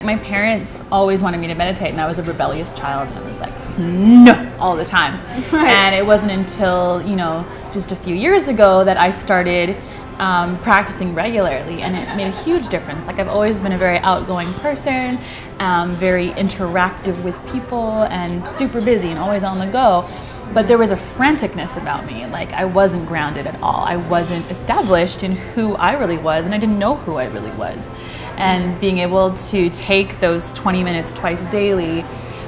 My parents always wanted me to meditate, and I was a rebellious child, and I was like, no, all the time. Right. And it wasn't until, you know, just a few years ago that I started practicing regularly, and it made a huge difference. Like, I've always been a very outgoing person, very interactive with people, and super busy and always on the go. But there was a franticness about me. Like, I wasn't grounded at all. I wasn't established in who I really was, and I didn't know who I really was. And being able to take those 20 minutes twice daily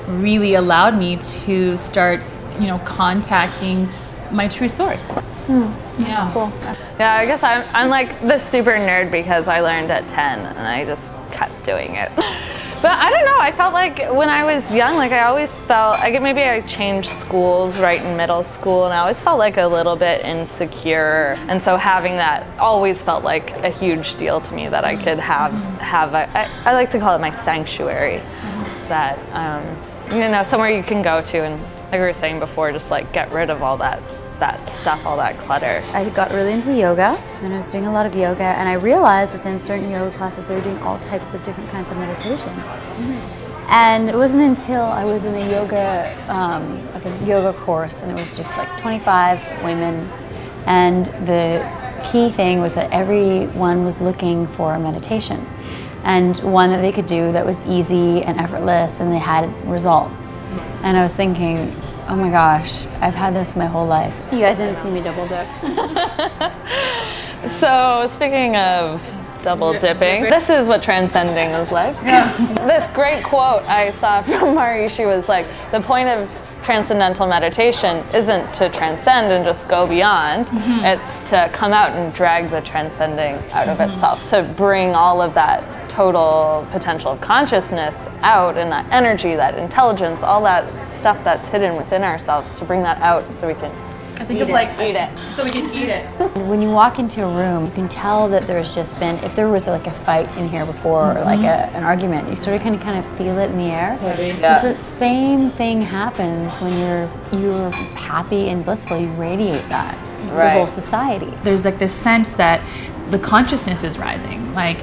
really allowed me to start, you know, contacting my true source. Yeah. Cool. Yeah, I guess I'm like the super nerd because I learned at 10 and I just kept doing it. But I don't know, I felt like when I was young, like I always felt, maybe I changed schools right in middle school, and I always felt like a little bit insecure. And so having that always felt like a huge deal to me, that I could have I like to call it my sanctuary, that, you know, somewhere you can go to and, like we were saying before, just like get rid of all that stuff, all that clutter. I got really into yoga, and I was doing a lot of yoga, and I realized within certain yoga classes they were doing all types of different kinds of meditation. And it wasn't until I was in a yoga, like a yoga course, and it was just like 25 women, and the key thing was that everyone was looking for a meditation, and one that they could do that was easy and effortless, and they had results. And I was thinking, oh my gosh, I've had this my whole life. You guys didn't see me double dip. So speaking of double dipping, this is what transcending is like. Yeah. This great quote I saw from Maharishi was like, the point of transcendental meditation isn't to transcend and just go beyond, it's to come out and drag the transcending out of itself, to bring all of that total potential of consciousness out, and that energy, that intelligence, all that stuff that's hidden within ourselves, to bring that out so we can eat it. So we can eat it. When you walk into a room, you can tell that there's just been, if there was like a fight in here before, or like an argument, you sort of kind of feel it in the air. Yeah. The same thing happens when you're happy and blissful. You radiate that for the whole society. There's like this sense that the consciousness is rising. Like,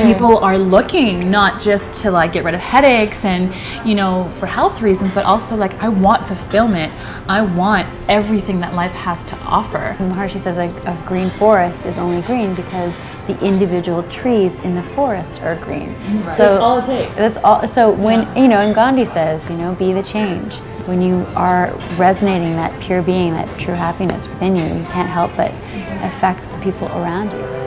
people are looking not just to like get rid of headaches and, you know, for health reasons, but also like, I want fulfillment. I want everything that life has to offer. Maharishi says a green forest is only green because the individual trees in the forest are green. So that's all it takes. That's all. So when, you know, and Gandhi says, you know, be the change. When you are resonating that pure being, that true happiness within you, you can't help but affect the people around you.